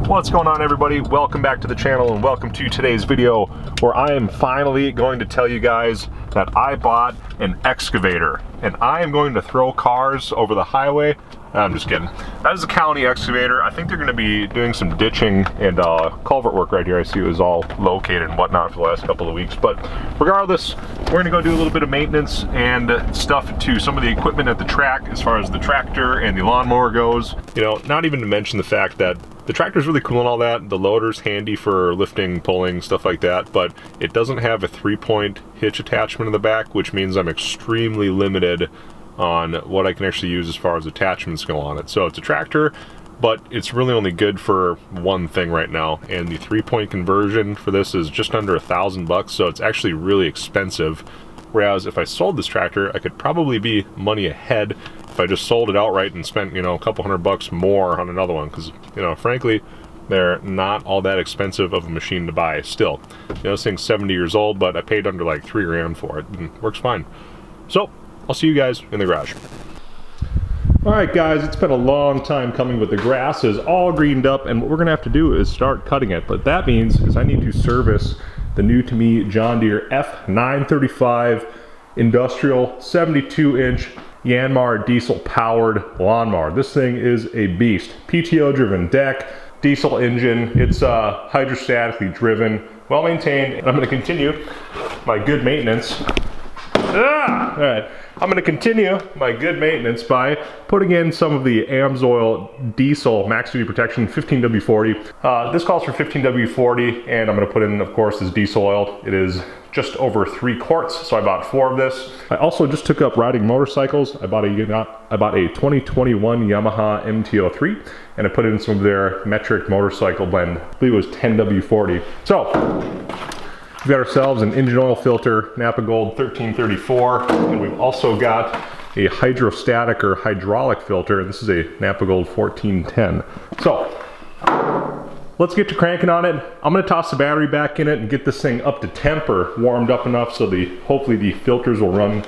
What's going on, everybody? Welcome back to the channel and welcome to today's video where I am finally going to tell you guys that I bought an excavator and I am going to throw cars over the highway. I'm just kidding. That is a county excavator. I think they're going to be doing some ditching and culvert work right here. I see it was all located and whatnot for the last couple of weeks, but regardless, we're going to go do a little bit of maintenance and stuff to some of the equipment at the track as far as the tractor and the lawnmower goes. You know, not even to mention the fact that the tractor's really cool and all that. The loader's handy for lifting, pulling, stuff like that, but it doesn't have a 3-point hitch attachment in the back, which means I'm extremely limited on what I can actually use as far as attachments go on it. So it's a tractor, but it's really only good for one thing right now, and the 3-point conversion for this is just under $1,000 bucks, so it's actually really expensive. Whereas if I sold this tractor, I could probably be money ahead if I just sold it outright and spent, you know, a couple $100 more on another one, because, you know, frankly, they're not all that expensive of a machine to buy still. You know, this thing's 70 years old, but I paid under like $3 grand for it, and it works fine. So I'll see you guys in the garage. Alright guys, it's been a long time coming, but the grass is all greened up, and what we're gonna have to do is start cutting it. But that means is I need to service the new to me John Deere F935 industrial 72-inch Yamaha diesel powered lawnmower. This thing is a beast. PTO driven deck, diesel engine, it's hydrostatically driven, well maintained, and I'm going to continue my good maintenance. Alright, I'm going to continue my good maintenance by putting in some of the AMSOIL diesel max duty protection 15W40. This calls for 15W40, and I'm going to put in, of course, this diesel oil. It is just over 3 quarts, so I bought 4 of this. I also just took up riding motorcycles. I bought a 2021 Yamaha MT-03, and I put in some of their metric motorcycle blend. I believe it was 10W40. So we've got ourselves an engine oil filter, Napa Gold 1334, and we've also got a hydrostatic or hydraulic filter, and this is a Napa Gold 1410. So let's get to cranking on it. I'm gonna toss the battery back in it and get this thing up to temp or warmed up enough so hopefully the filters will run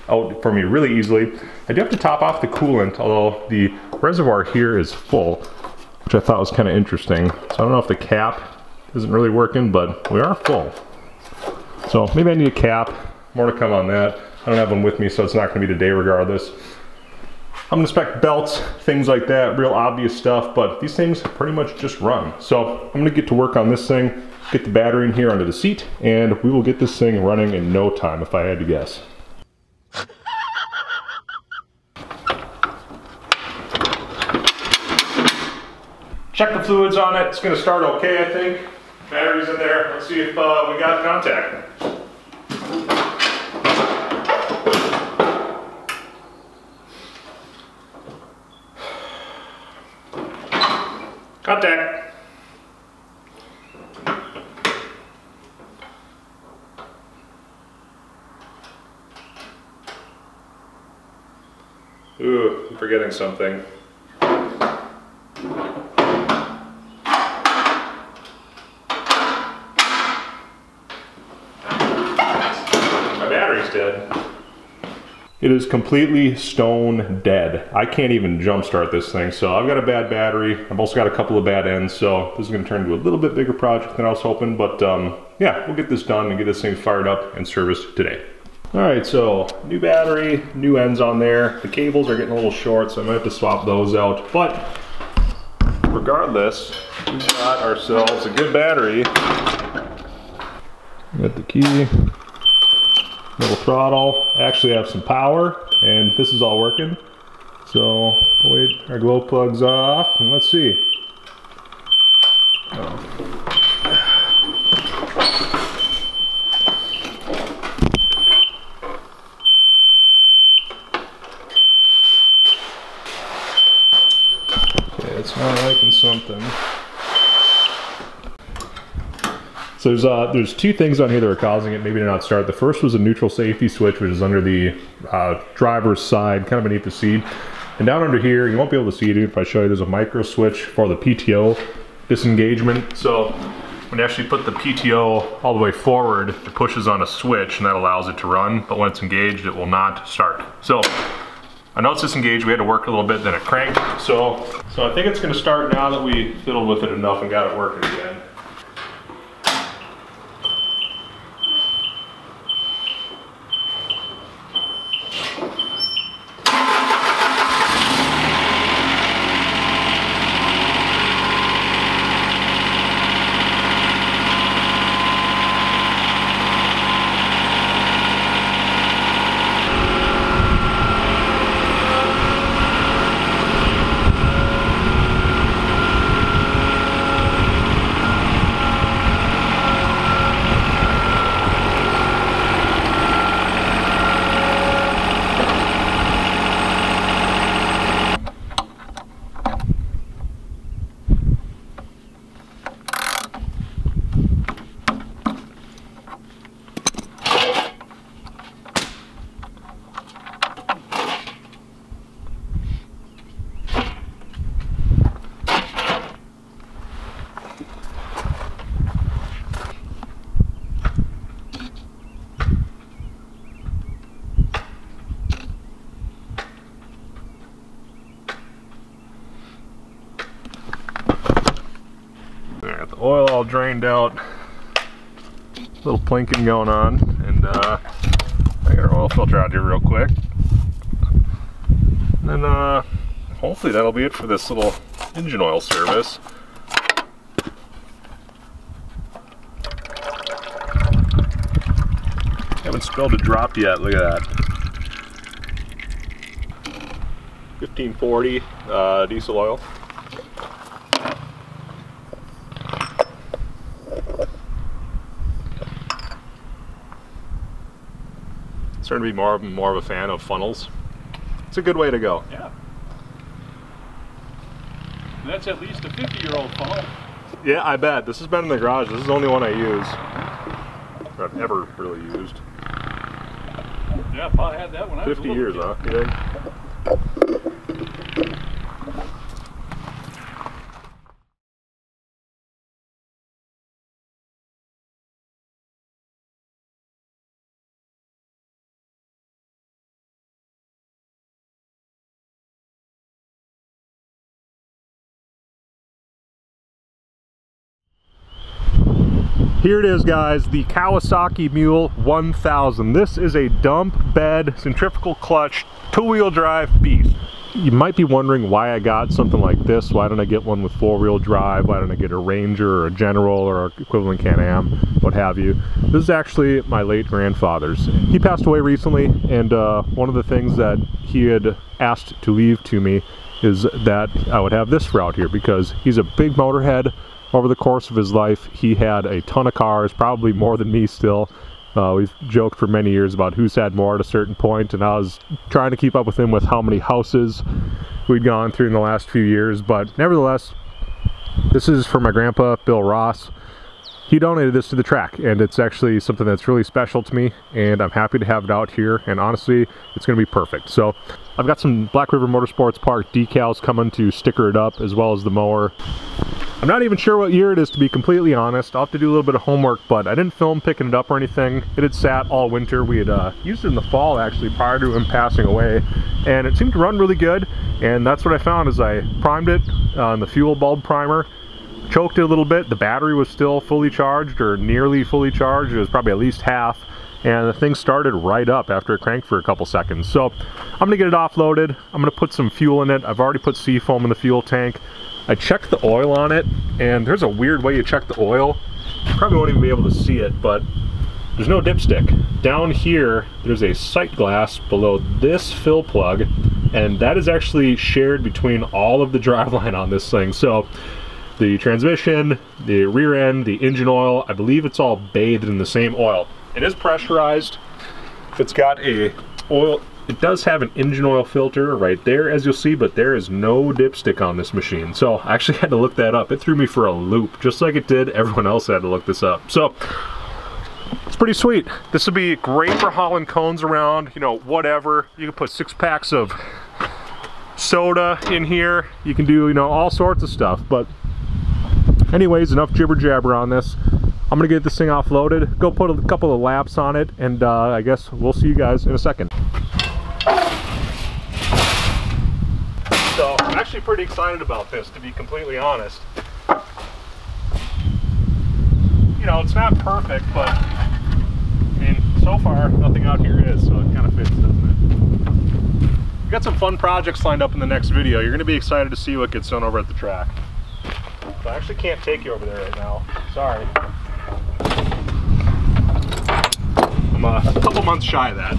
out for me really easily. I do have to top off the coolant, although the reservoir here is full, which I thought was kind of interesting. So I don't know if the cap isn't really working, but we are full. So maybe I need a cap. More to come on that. I don't have one with me, so it's not gonna be today regardless. I'm gonna spec belts, things like that, real obvious stuff, but these things pretty much just run. So I'm gonna get to work on this thing, get the battery in here under the seat, and we will get this thing running in no time if I had to guess. Check the fluids on it, it's gonna start okay, I think. Battery's in there, let's see if we got contact. Contact. Ooh, I'm forgetting something. My battery's dead. It is completely stone dead. I can't even jump start this thing, so I've got a bad battery. I've also got a couple of bad ends, so this is gonna turn into a little bit bigger project than I was hoping, but yeah, we'll get this done and get this thing fired up and serviced today. All right, so new battery, new ends on there. The cables are getting a little short, so I might have to swap those out, but regardless, we've got ourselves a good battery. Got the key. Little throttle, actually have some power, and this is all working. So, wait, our glow plug's off, and let's see. Oh. Okay, it's not liking something. So there's 2 things on here that are causing it maybe to not start. The first was a neutral safety switch, which is under the driver's side, kind of beneath the seat. And down under here, you won't be able to see it if I show you, there's a micro switch for the PTO disengagement. So when you actually put the PTO all the way forward, it pushes on a switch and that allows it to run. But when it's engaged, it will not start. So I know it's disengaged, we had to work a little bit, then it cranked. So I think it's gonna start now that we fiddled with it enough and got it working again. Got the oil all drained out, little plinking going on, and I got our oil filter out here real quick. And then hopefully that'll be it for this little engine oil service. Haven't spilled a drop yet, look at that. 1540 diesel oil. Starting to be more of a fan of funnels. It's a good way to go. Yeah. And that's at least a 50-year-old funnel. Yeah, I bet. This has been in the garage. This is the only one I use. Or I've ever really used. Yeah, probably had that when I was 50 years, huh? You think? Here it is, guys, the Kawasaki Mule 1000. This is a dump bed, centrifugal clutch, two-wheel drive beast. You might be wondering why I got something like this. Why didn't I get one with four-wheel drive? Why didn't I get a Ranger or a General or a equivalent Can-Am, what have you? This is actually my late grandfather's. He passed away recently, and one of the things that he had asked to leave to me is that I would have this route here, because he's a big motorhead. Over the course of his life, he had a ton of cars, probably more than me still. We've joked for many years about who's had more at a certain point, and I was trying to keep up with him with how many houses we'd gone through in the last few years. But nevertheless, this is for my grandpa, Bill Ross. He donated this to the track, and it's actually something that's really special to me, and I'm happy to have it out here, and honestly, it's going to be perfect. So I've got some Black River Motorsports Park decals coming to sticker it up, as well as the mower. I'm not even sure what year it is, to be completely honest. I'll have to do a little bit of homework, but I didn't film picking it up or anything. It had sat all winter. We had used it in the fall, actually, prior to him passing away, and it seemed to run really good. And that's what I found as I primed it on the fuel bulb primer. Choked it a little bit. The battery was still fully charged, or nearly fully charged. It was probably at least half, and the thing started right up after it cranked for a couple seconds. So I'm gonna get it offloaded. I'm gonna put some fuel in it. I've already put seafoam in the fuel tank. I checked the oil on it, and there's a weird way you check the oil. You probably won't even be able to see it, but there's no dipstick. Down here, there's a sight glass below this fill plug, and that is actually shared between all of the driveline on this thing. So the transmission, the rear end, the engine oil, I believe it's all bathed in the same oil. It is pressurized. It's got a oil. It does have an engine oil filter right there, as you'll see, but there is no dipstick on this machine. So I actually had to look that up. It threw me for a loop, just like it did everyone else had to look this up. So it's pretty sweet. This would be great for hauling cones around, you know, whatever. You can put 6 packs of soda in here. You can do, you know, all sorts of stuff. But anyways, enough jibber jabber on this. I'm gonna get this thing offloaded, go put a couple of laps on it, and I guess we'll see you guys in a second. actually pretty excited about this, to be completely honest. You know, it's not perfect, but I mean, so far nothing out here is, so it kind of fits, doesn't it? We got some fun projects lined up in the next video. You're going to be excited to see what gets done over at the track. So I actually can't take you over there right now. Sorry. I'm a couple months shy of that.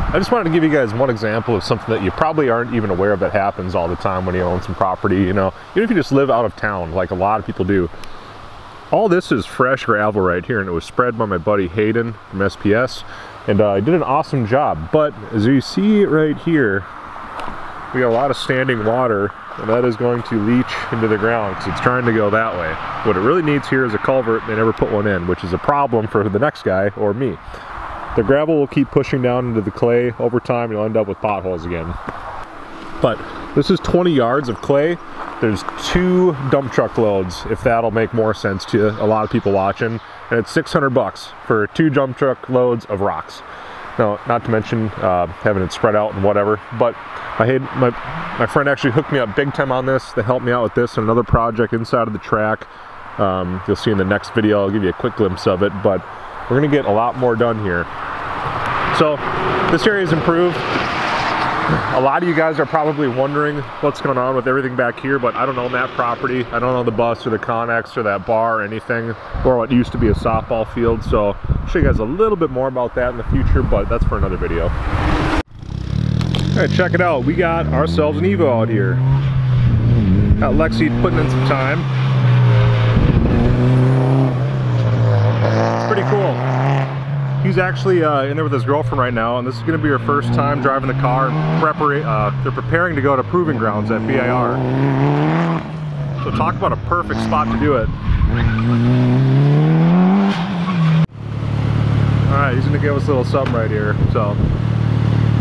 I just wanted to give you guys one example of something that you probably aren't even aware of that happens all the time when you own some property, you know. Even if you just live out of town, like a lot of people do. All this is fresh gravel right here, and it was spread by my buddy Hayden from SPS, and he did an awesome job. But as you see right here, we got a lot of standing water, and that is going to leach into the ground because it's trying to go that way. What it really needs here is a culvert. They never put one in, which is a problem for the next guy or me. The gravel will keep pushing down into the clay. Over time, you'll end up with potholes again. But this is 20 yards of clay. There's 2 dump truck loads, if that'll make more sense to a lot of people watching. And it's $600 for 2 dump truck loads of rocks. Now, not to mention having it spread out and whatever. But my friend actually hooked me up big time on this. They helped me out with this and another project inside of the track. You'll see in the next video. I'll give you a quick glimpse of it. But we're gonna get a lot more done here. So this area is improved. A lot of you guys are probably wondering what's going on with everything back here, but I don't own that property. I don't own the bus or the Connex or that bar or anything, or what used to be a softball field. So I'll show you guys a little bit more about that in the future, but that's for another video. All right, check it out. We got ourselves an Evo out here. Got Lexi putting in some time. It's pretty cool. He's actually in there with his girlfriend right now, and this is going to be her first time driving the car. They're preparing to go to proving grounds at BIR. So talk about a perfect spot to do it. Alright, he's going to give us a little something right here. So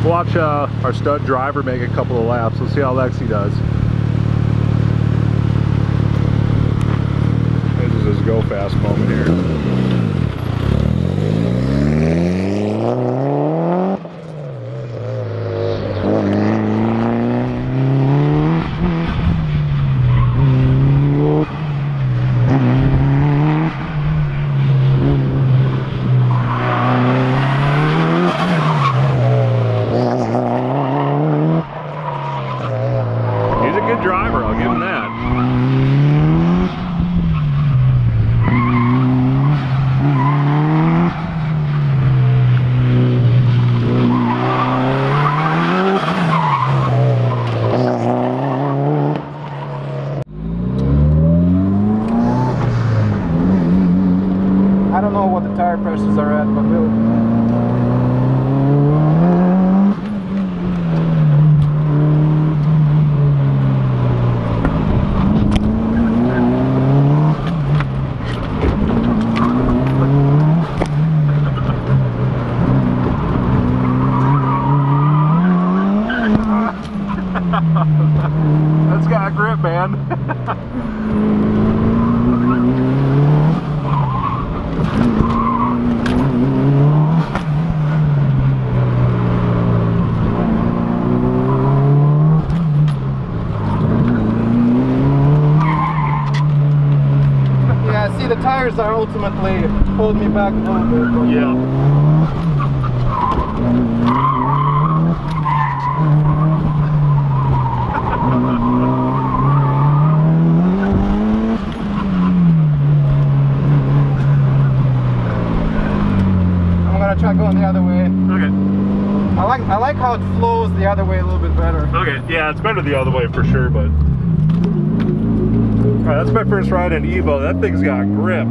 we'll watch our stud driver make a couple of laps. Let's see how Lexi does. This is his go fast moment here. Pressures are at, but we'll that's got grip, man. The tires are ultimately holding me back a little bit. Yeah. like how it flows the other way a little bit better. Okay, yeah, it's better the other way for sure, but... Alright, that's my first ride in Evo. That thing's got grip.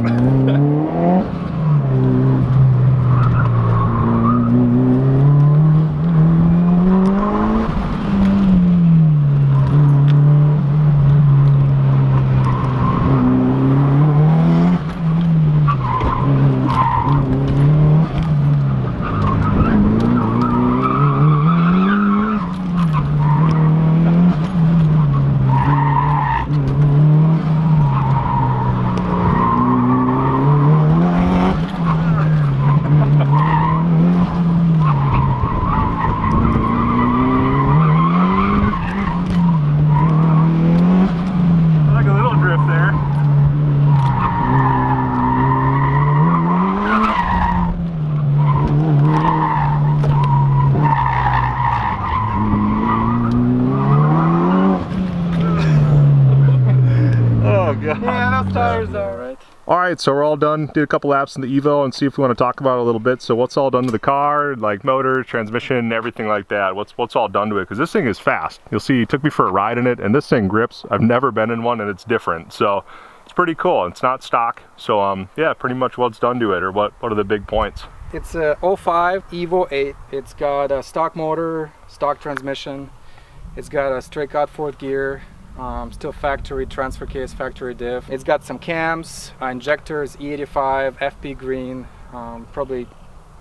Yeah, those tires are right. Alright, so we're all done. Did a couple laps in the Evo and see if we want to talk about it a little bit. So what's all done to the car, like motor, transmission, everything like that? What's all done to it? Because this thing is fast. You'll see, he took me for a ride in it, and this thing grips. I've never been in one, and it's different. So it's pretty cool. It's not stock. So yeah, pretty much what's done to it, or what are the big points? It's a 05 Evo 8. It's got a stock motor, stock transmission. It's got a straight cut fourth gear. Still factory transfer case, factory diff. It's got some cams, injectors, E85, FP green. Probably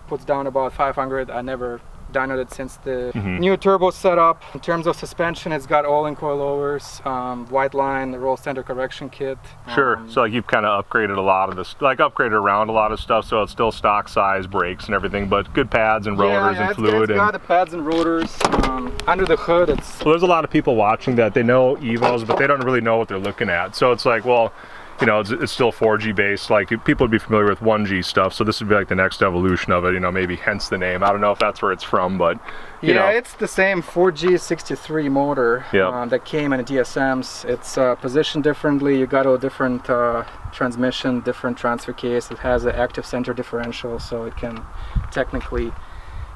puts down about 500. I never dynoed it since the new turbo setup. In terms of suspension, it's got all-in coilovers, white line, roll center correction kit. Sure. So like you've kind of upgraded a lot of this, like upgraded around a lot of stuff. So it's still stock size brakes and everything, but good pads and rotors and fluid. It's got the pads and rotors. Under the hood, it's... Well, there's a lot of people watching that they know Evos, but they don't really know what they're looking at. So it's like, well, you know, it's still 4G based. Like people would be familiar with 1G stuff, so this would be like the next evolution of it. You know, maybe hence the name. I don't know if that's where it's from, but you know. It's the same 4G 63 motor that came in DSMs. It's positioned differently. You got a different transmission, different transfer case. It has an active center differential, so it can technically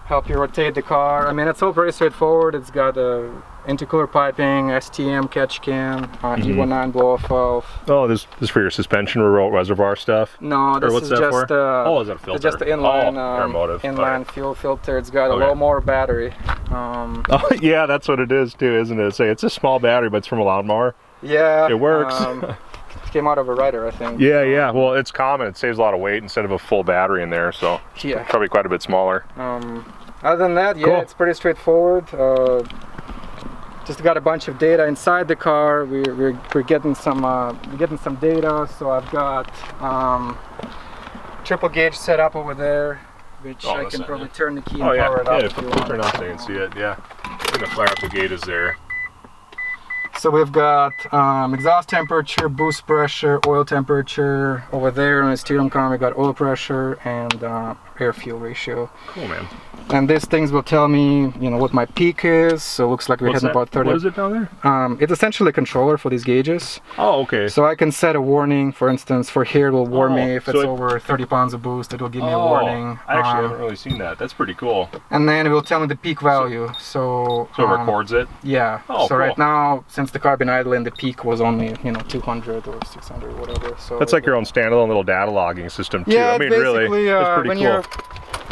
help you rotate the car. I mean, it's all very straightforward. It's got intercooler piping, STM catch can, E19 blow-off valve. Oh, this is for your suspension reservoir stuff? No, this is just oh, is that a filter? Just the inline fuel filter. It's got a low mower battery. Oh, yeah, that's what it is too, isn't it? It's a small battery, but it's from a lawnmower. Yeah, it works. It came out of a Rider, I think. Yeah. Well, it's common. It saves a lot of weight instead of a full battery in there, so it's probably quite a bit smaller. Other than that, yeah, it's pretty straightforward. Just got a bunch of data inside the car. We're getting some data. So I've got triple gauge set up over there, which I can probably turn the key and power it up. Yeah, if you turn on so you can see it. Yeah, I'm gonna flare up the gauges there. So we've got exhaust temperature, boost pressure, oil temperature. Over there on the steering column we got oil pressure and air fuel ratio. Cool, man. And these things will tell me, you know, what my peak is. So it looks like we're hitting about 30. What is it down there? It's essentially a controller for these gauges. Oh, okay. So I can set a warning. For instance, for here it will warn me if it's over 30 pounds of boost. It will give me a warning. I actually haven't really seen that. That's pretty cool. And then it will tell me the peak value. So it records it? Yeah. Oh, so cool. Right now, since the car been idling, the peak was only, you know, 200 or 600 or whatever. So that's like your own standalone little data logging system too. Yeah, I mean, really, it's pretty when cool. You're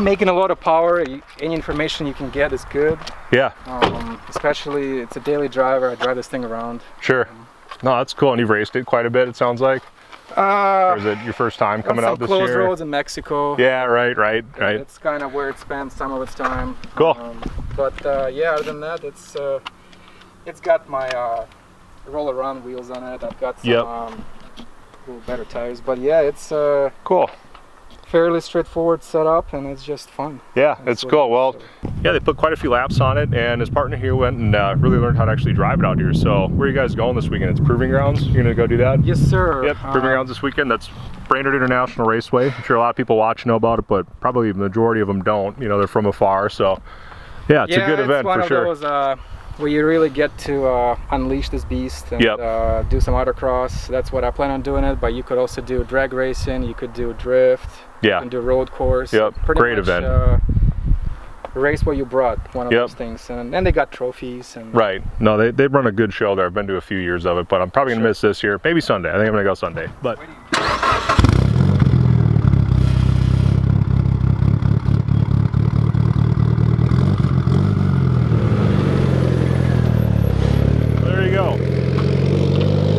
making a lot of power, any information you can get is good. Yeah. Especially, it's a daily driver. I drive this thing around. Sure. No, that's cool. And you've raced it quite a bit, it sounds like. Or is it your first time coming out this year? Closed roads in Mexico. Yeah, right. It's kind of where it spends some of its time. Cool. Yeah, other than that, it's got my roll-around wheels on it. I've got some little better tires, but yeah, it's cool. Fairly straightforward setup, and it's just fun. Yeah, it's cool. Well, yeah, they put quite a few laps on it, and his partner here went and really learned how to actually drive it out here. So where are you guys going this weekend? It's Proving Grounds? You're gonna go do that? Yes, sir. Yep, Proving Grounds this weekend. That's Brainerd International Raceway. I'm sure a lot of people watch know about it, but probably the majority of them don't. You know, they're from afar, so yeah, it's a good event for sure. Those, where you really get to unleash this beast and do some autocross. That's what I plan on doing it, but you could also do drag racing, you could do drift, you can do road course. Yep, great event. race what you brought, one of Yep. those things. And then they got trophies. And Right. No, they run a good show there. I've been to a few years of it, but I'm probably going to miss this year. Maybe Sunday. I think I'm going to go Sunday. But there you go.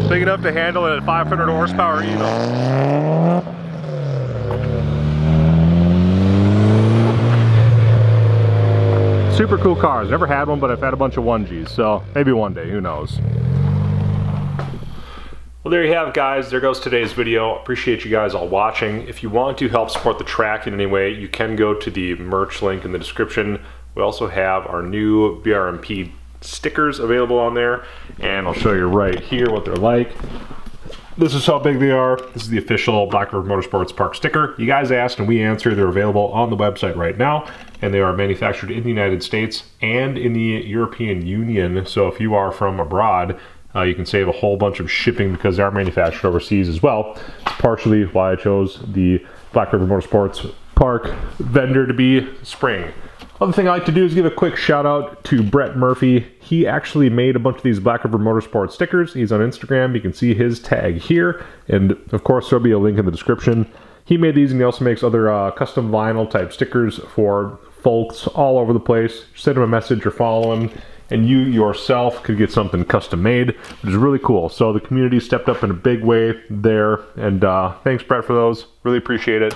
Big enough to handle it at 500 horsepower even. Super cool cars. Never had one, but I've had a bunch of 1Gs, so maybe one day, who knows. Well, there you have it, guys. There goes today's video. Appreciate you guys all watching. If you want to help support the track in any way, you can go to the merch link in the description. We also have our new BRMP stickers available on there, and I'll show you right here what they're like. This is how big they are. This is the official Black River Motorsports Park sticker. You guys asked and we answered. They're available on the website right now, and they are manufactured in the United States and in the European Union. So if you are from abroad, you can save a whole bunch of shipping because they are manufactured overseas as well. It's partially why I chose the Black River Motorsports Park vendor to be Spring. Other thing I like to do is give a quick shout out to Brett Murphy. He actually made a bunch of these Black River Motorsports stickers. He's on Instagram. You can see his tag here. And of course, there'll be a link in the description. He made these, and he also makes other custom vinyl type stickers for folks all over the place. Send him a message or follow him, and you yourself could get something custom made, which is really cool. So the community stepped up in a big way there. And thanks, Brett, for those. Really appreciate it.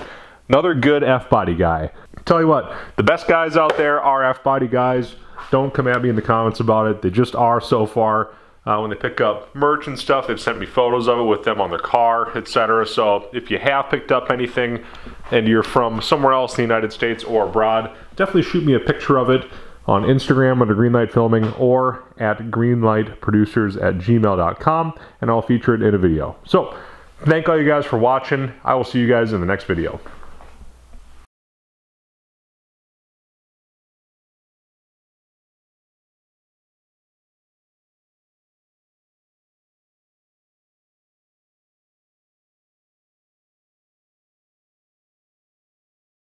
Another good F-body guy. Tell you what, the best guys out there are F-body guys. Don't come at me in the comments about it. They just are so far. When they pick up merch and stuff, they've sent me photos of it with them on their car, etc. So if you have picked up anything and you're from somewhere else in the United States or abroad, definitely shoot me a picture of it on Instagram under GreenLightFilming or at greenlightproducers@gmail.com, and I'll feature it in a video. So thank all you guys for watching. I will see you guys in the next video.